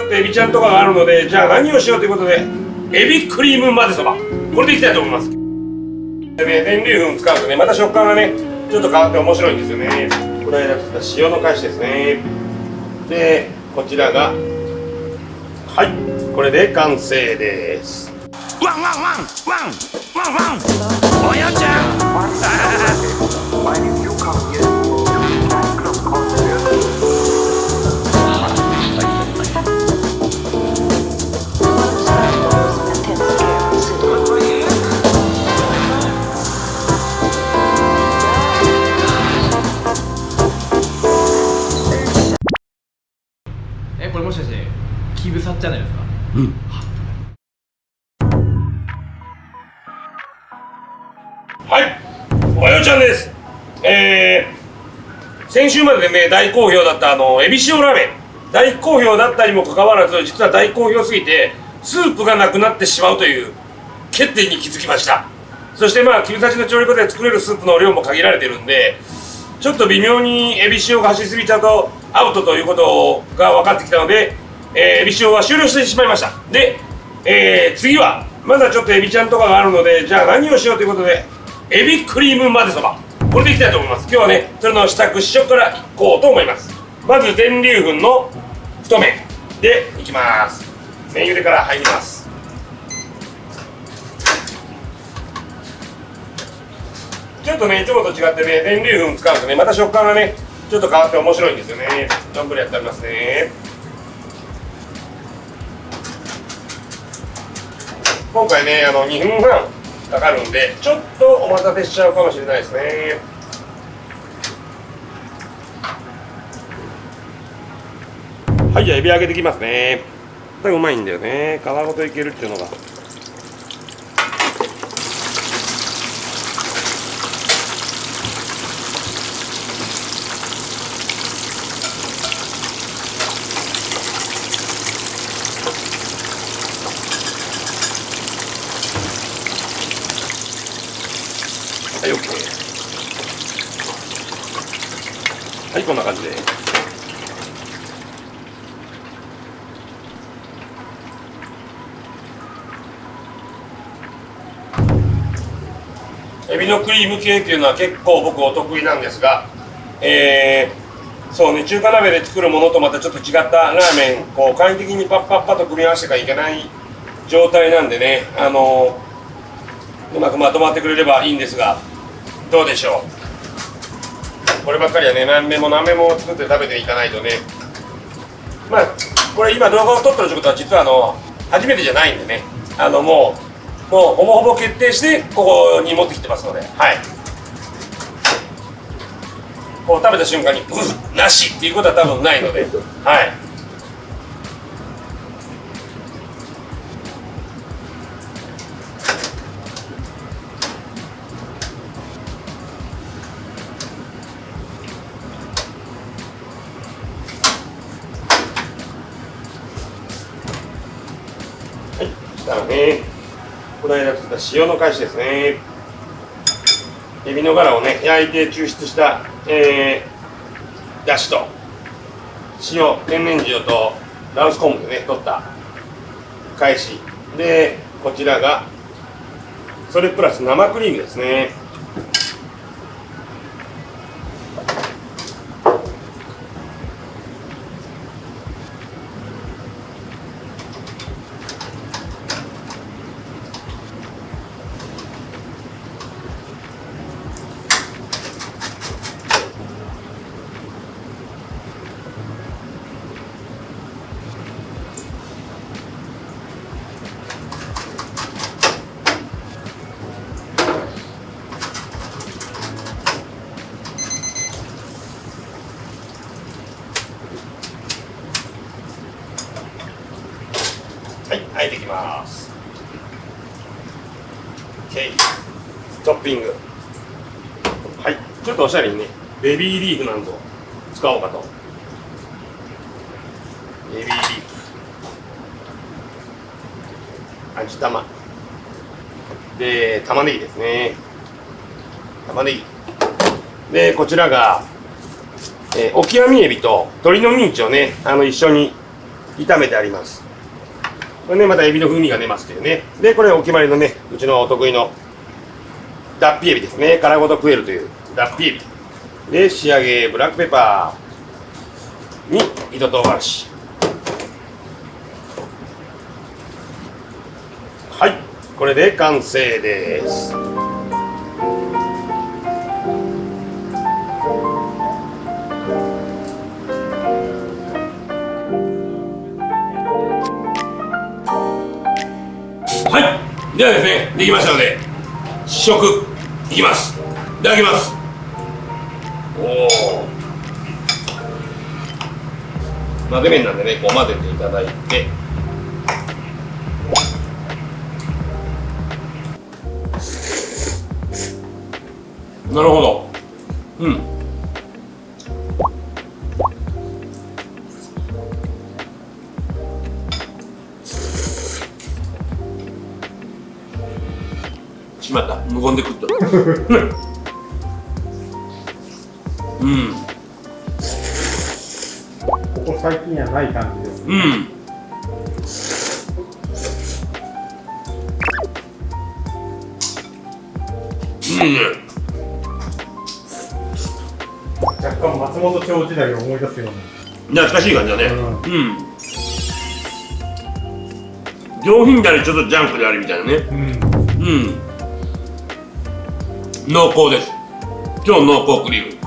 ちょっとエビちゃんとかがあるので、じゃあ何をしようということで、エビクリーム混ぜそば、これでいきたいと思います。でね、天竜粉使うとね、また食感がねちょっと変わって面白いんですよね。これが塩の返しですね。でこちらがはい、これで完成です。ワンワンワンワンワンワンおやちゃんこれもしかしてキブサじゃないですか。うん。はい、およちゃんです。先週までね大好評だったエビ塩ラーメン、大好評だったにもかかわらず、実は大好評すぎてスープがなくなってしまうという欠点に気づきました。そしてまあキムタチの調理方で作れるスープの量も限られてるんで、ちょっと微妙にエビ塩が走りすぎちゃうとアウトということが分かってきたので、エビ塩は終了してしまいました。で、次はまだちょっとエビちゃんとかがあるので、じゃあ何をしようということで、エビクリーム混ぜそば、これでいきたいと思います。今日はねそれの支度試食からいこうと思います。まず全粒粉の太麺でいきます。麺茹でから入ります。ちょっとねいつもと違ってね全粒粉使うとねまた食感がねちょっと変わって面白いんですよね。どんぶりやってありますね。今回ね2分半かかるんでちょっとお待たせしちゃうかもしれないですね。はい、じゃあエビ揚げてきますね。うまいんだよね、皮ごといけるっていうのが。はい、OK。はい、こんな感じで。エビのクリーム系っていうのは結構僕お得意なんですが、そうね、中華鍋で作るものとまたちょっと違ったラーメン、こう簡易的にパッパッパと組み合わせていけない状態なんでね、うまくまとまってくれればいいんですが、どうでしょう。こればっかりはね、何べも何べも作って食べていかないとね。まあこれ今動画を撮ってるってことは実は初めてじゃないんでね、もうほぼほぼ決定してここに持ってきてますので、はい、こう食べた瞬間に「なし」っていうことは多分ないので、はい。ね、この間作った塩の返しですね。エビの殻をね焼いて抽出した、だしと塩、天然塩と羅臼昆布でね取った返しで、こちらがそれプラス生クリームですね。はい、あえていきます。 OK、 トッピング、はい、ちょっとおしゃれにねベビーリーフなんぞ使おうかと。ベビーリーフ、味玉で玉ねぎですね。玉ねぎで、こちらが、オキアミエビと鶏のミンチをね一緒に炒めてあります。これねまたエビの風味が出ますけどね。でこれお決まりのねうちのお得意の脱皮エビですね。殻ごと食えるという脱皮エビで、仕上げブラックペッパーに糸唐辛子。はい、これで完成です。はい、ではですね、できましたので試食いきます。いただきます。おお、混ぜ麺なんでね、こう混ぜていただいて、なるほど、うん、しまった、無言で食ったうん、ここ最近はない感じです。うん、若干松本町時代を思い出すような。懐かしい感じだね。うんうん。上品でありちょっとジャンクでありみたいなね。うん。うん。濃厚です。超濃厚クリーム。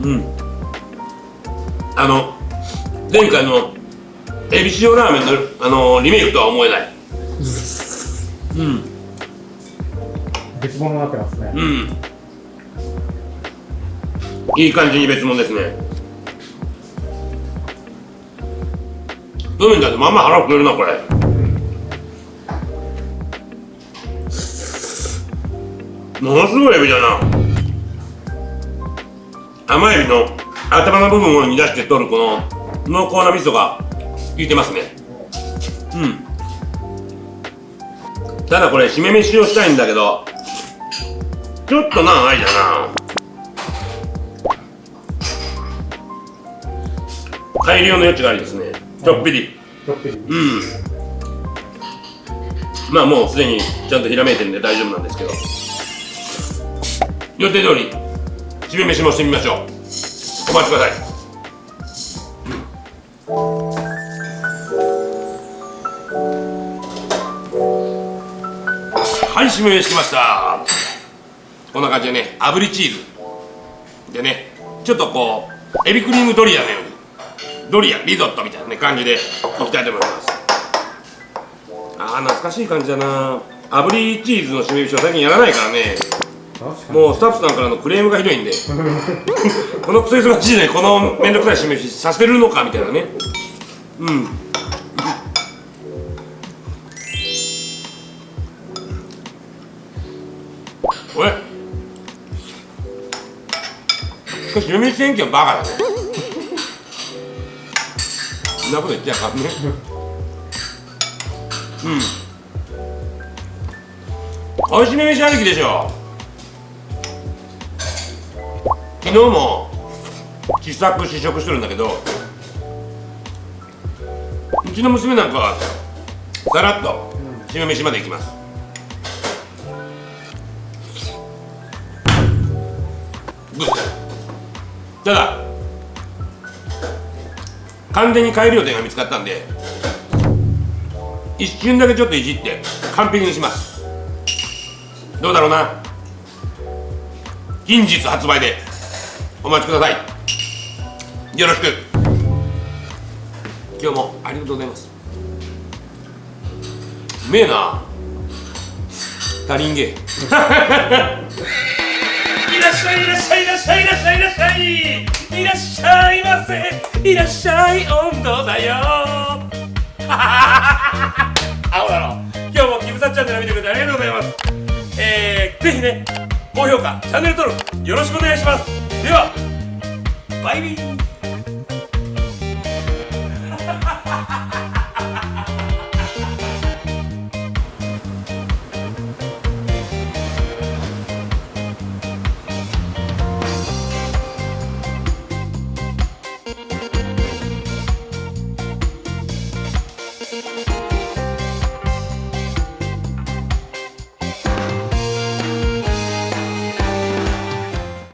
うん。前回のエビ塩ラーメンのリメイクとは思えない。うん。別物になってますね。うん。いい感じに別物ですね。どうめんだってまんま腹くれるなこれ。ものすごいエビだな。甘エビの頭の部分を煮出して取るこの濃厚な味噌が効いてますね。うん。ただこれ締め飯をしたいんだけどちょっとナンありだな。改良の余地がありですね。ちょっぴり。ちょっぴり。うん。まあもうすでにちゃんとひらめいてるんで大丈夫なんですけど、予定通り締め飯もしてみましょう。お待ちください。はい、締め飯きました。こんな感じでね、炙りチーズでね、ちょっとこうエビクリームドリアのようにドリアリゾットみたいな、ね、感じでいきたいと思います。懐かしい感じだな。炙りチーズの締め飯を最近やらないからね、もうスタッフさんからのクレームがひどいんでこのクソ忙しいね、このめんどくさい締め飯させてるのかみたいなね。うん。おい、しかし締め飯選挙はバカだねそんなこと言っちゃあかんねうん、おいしめ飯ありきでしょ。昨日も試作試食してるんだけど、うちの娘なんかはさらっと締め飯まで行きます。グッ。ただ完全に改良点が見つかったんで一瞬だけちょっといじって完璧にします。どうだろうな。近日発売でお待ちください。よろしく。今日もありがとうございます。うめえな。足りんげいらっしゃいいらっしゃいいらっしゃいいらっしゃいいらっしゃいいらっしゃいませ。いらっしゃい温度だよ青だろ。今日もキムサチャンネル見てくれてありがとうございます。ぜひね、高評価チャンネル登録よろしくお願いします。ではバイビー。